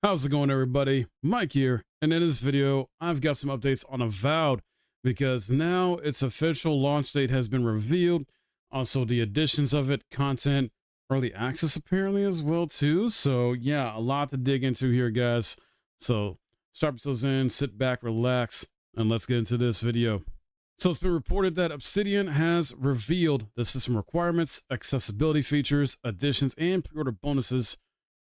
How's it going, everybody? Mike here, and in this video I've got some updates on Avowed because now its official launch date has been revealed. Also the additions of it, content, early access apparently as well too. So yeah, a lot to dig into here, guys. So strap yourselves in, sit back, relax, and let's get into this video. So it's been reported that Obsidian has revealed the system requirements, accessibility features, additions, and pre-order bonuses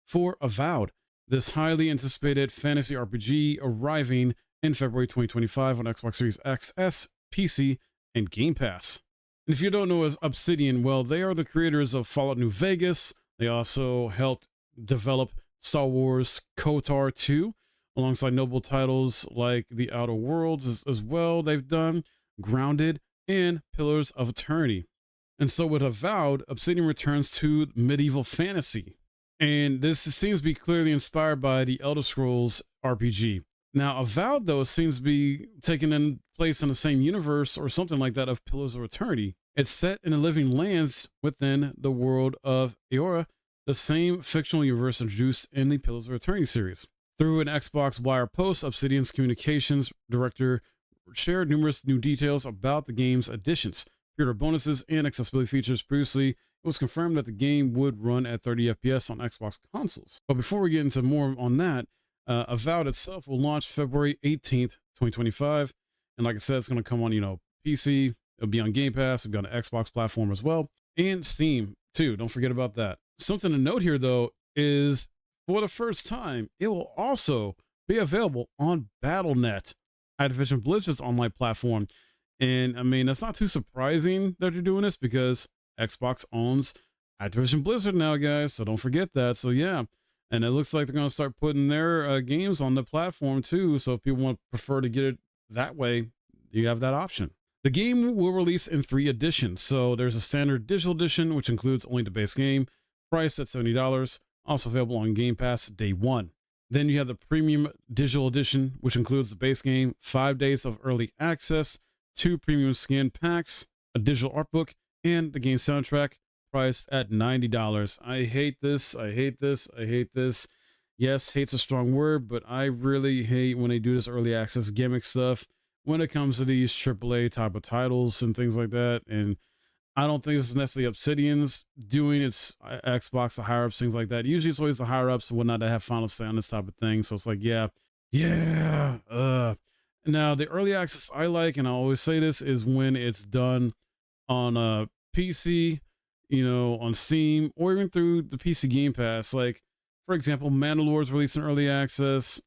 for Avowed, this highly anticipated fantasy RPG arriving in February 2025 on Xbox Series X, S, PC, and Game Pass. And if you don't know Obsidian, well, they are the creators of Fallout New Vegas. They also helped develop Star Wars KOTOR 2, alongside notable titles like The Outer Worlds as well. They've done Grounded and Pillars of Eternity. And so with Avowed, Obsidian returns to medieval fantasy. And this seems to be clearly inspired by the Elder Scrolls RPG. Now, Avowed, though, seems to be taking in place in the same universe or something like that of Pillars of Eternity. It's set in the living lands within the world of Eora, the same fictional universe introduced in the Pillars of Eternity series. Through an Xbox Wire post, Obsidian's communications director shared numerous new details about the game's additions, pre-order bonuses, and accessibility features. Previously, it was confirmed that the game would run at 30 FPS on Xbox consoles. But before we get into more on that, Avowed itself will launch February 18th, 2025. And like I said, it's going to come on, PC. It'll be on Game Pass. It'll be on the Xbox platform as well. And Steam, too. Don't forget about that. Something to note here, though, is for the first time, it will also be available on Battle.net, Activision Blizzard's online platform. And I mean, that's not too surprising that they're doing this because Xbox owns Activision Blizzard now, guys. So don't forget that. So yeah, and it looks like they're going to start putting their games on the platform too. So if people prefer to get it that way, you have that option. The game will release in 3 editions. So there's a standard digital edition, which includes only the base game, priced at $70, also available on Game Pass day 1. Then you have the premium digital edition, which includes the base game, 5 days of early access, 2 premium skin packs, a digital art book, and the game soundtrack, priced at $90. I hate this. I hate this. I hate this. Yes, hate's a strong word, but I really hate when they do this early access gimmick stuff when it comes to these AAA type of titles and things like that. And I don't think this is necessarily Obsidian's doing. It's Xbox, the higher ups, things like that. Usually it's always the higher ups and whatnot that have final say on this type of thing. So it's like, yeah. Now, the early access I like, and I always say this, is when it's done on a PC, on Steam, or even through the PC Game Pass. Like, for example, Mandalore's releasing early access,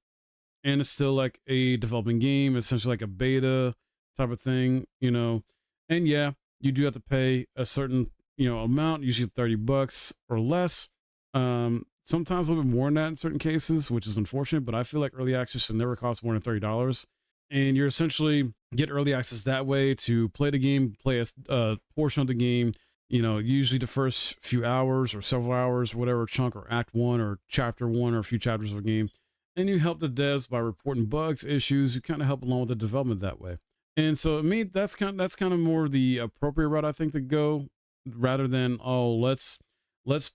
and it's still like a developing game, essentially like a beta type of thing, And yeah, you do have to pay a certain, amount, usually $30 or less. Sometimes a little bit more than that in certain cases, which is unfortunate, but I feel like early access should never cost more than $30. And you're essentially get early access that way to play the game, play a portion of the game, usually the first few hours or several hours, whatever chunk or act 1 or chapter 1 or a few chapters of a game. And you help the devs by reporting bugs, issues. You kind of help along with the development that way. And so I mean, that's kind of more the appropriate route, I think, to go, rather than, let's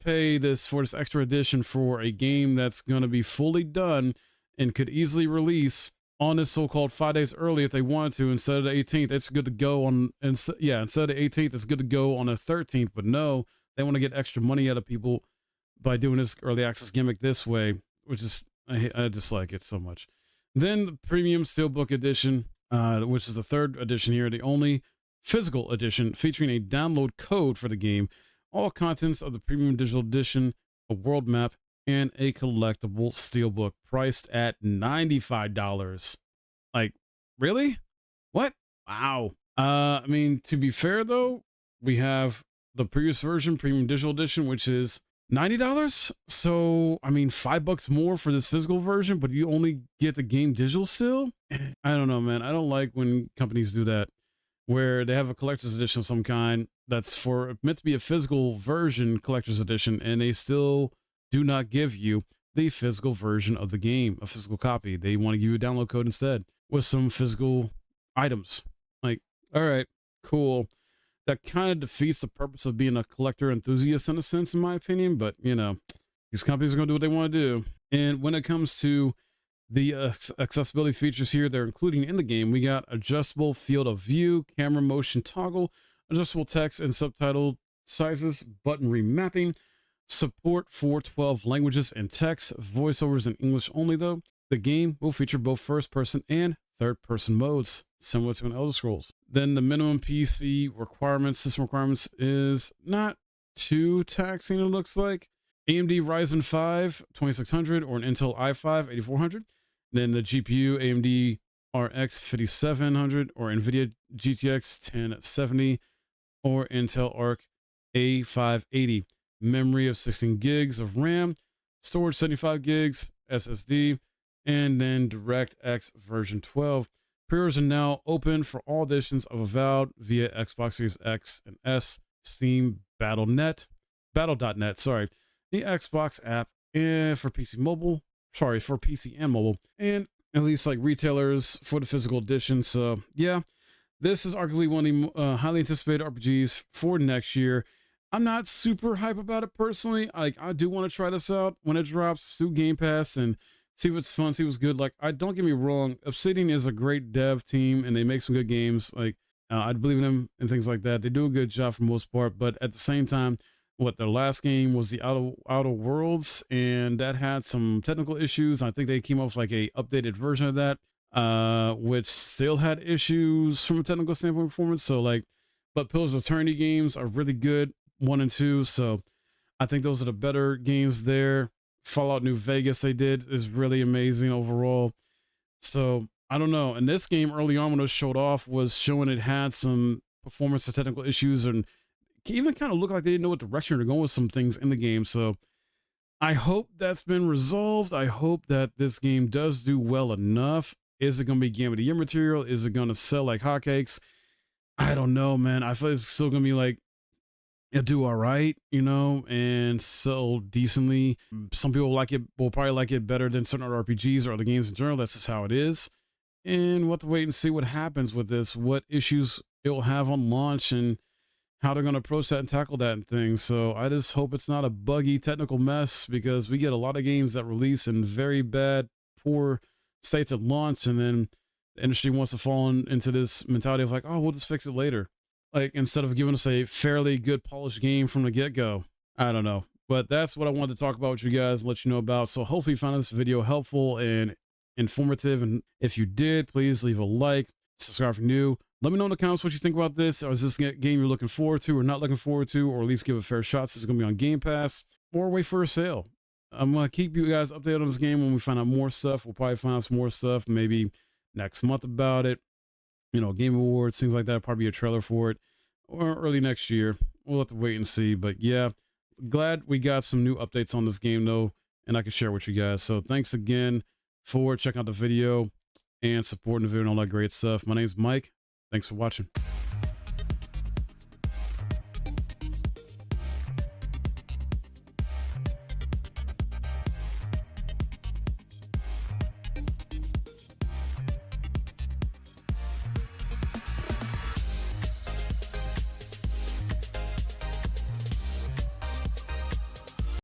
pay this for this extra edition for a game that's going to be fully done and could easily release on this so-called 5 days early if they wanted to. Instead of the 18th, it's good to go on. Instead of the 18th, it's good to go on the 13th. But no, they want to get extra money out of people by doing this early access gimmick this way, which is I dislike it so much. Then the premium steelbook edition, which is the 3rd edition here, the only physical edition featuring a download code for the game, all contents of the premium digital edition, a world map, and a collectible steelbook, priced at $95. Like, really? What? Wow. I mean, to be fair though, we have the previous version, premium digital edition, which is $90. So I mean, $5 more for this physical version, but you only get the game digital still. I don't know, man. I don't like when companies do that, where they have a collector's edition of some kind that's meant to be a physical version, collector's edition, and they still do not give you the physical version of the game, a physical copy. They want to give you a download code instead with some physical items. Like, all right, cool. That kind of defeats the purpose of being a collector enthusiast in a sense, in my opinion. But, These companies are going to do what they want to do. And when it comes to the accessibility features here, they're including in the game, we got adjustable field of view, camera motion toggle, adjustable text and subtitle sizes, button remapping, support for 12 languages and text, voiceovers in English only though. The game will feature both first person and third person modes, similar to an Elder Scrolls. Then the minimum PC requirements, system requirements is not too taxing, it looks like. AMD Ryzen 5 2600 or an Intel i5 8400. Then the GPU AMD RX 5700 or NVIDIA GTX 1070 or Intel Arc A580. Memory of 16 gigs of RAM, storage 75 gigs, SSD, and then DirectX version 12. Pre-orders are now open for all editions of Avowed via Xbox Series X and S, Steam, Battle.net, sorry, the Xbox app, and for PC and mobile, and at least like retailers for the physical edition. So yeah, this is arguably one of the highly anticipated RPGs for next year. I'm not super hype about it personally. Like, I do want to try this out when it drops through Game Pass and see if it's fun, see what's good. Like, don't get me wrong, Obsidian is a great dev team and they make some good games. Like, I believe in them and things like that. They do a good job for the most part, but at the same time, their last game was the Outer Worlds, and that had some technical issues. I think they came up with like a updated version of that, which still had issues from a technical standpoint performance. So like, but Pillars of Eternity games are really good, 1 and 2. So I think those are the better games there. Fallout New Vegas they did is really amazing overall. So I don't know. And this game early on when it showed off was showing it had some performance or technical issues, and even kind of looked like they didn't know what direction they're going with some things in the game. So I hope that's been resolved. I hope that this game does do well enough. Is it going to be Game of the Year material? Is it going to sell like hotcakes? I don't know, man. I feel it's still going to be like, it'll do all right, you know, and sell decently. Some people will probably like it better than certain other RPGs or other games in general. That's just how it is. And we'll have to wait and see what happens with this, what issues it will have on launch, and how they're going to approach that and tackle that and things. So I just hope it's not a buggy technical mess, because we get a lot of games that release in very bad, poor states at launch, and then the industry wants to fall into this mentality of like, oh, we'll just fix it later. Like, instead of giving us a fairly good polished game from the get-go. I don't know. But that's what I wanted to talk about with you guys, let you know about. So hopefully you found this video helpful and informative. And if you did, please leave a like, subscribe if you're new. Let me know in the comments what you think about this. Or is this game you're looking forward to or not looking forward to, or at least give it a fair shot since it's going to be on Game Pass, or wait for a sale. I'm going to keep you guys updated on this game when we find out more stuff. We'll probably find out some more stuff maybe next month about it. You know, Game Awards, things like that. Probably a trailer for it, or early next year. We'll have to wait and see. But yeah, glad we got some new updates on this game though, and I can share with you guys. So thanks again for checking out the video and supporting the video and all that great stuff. My name's Mike. Thanks for watching.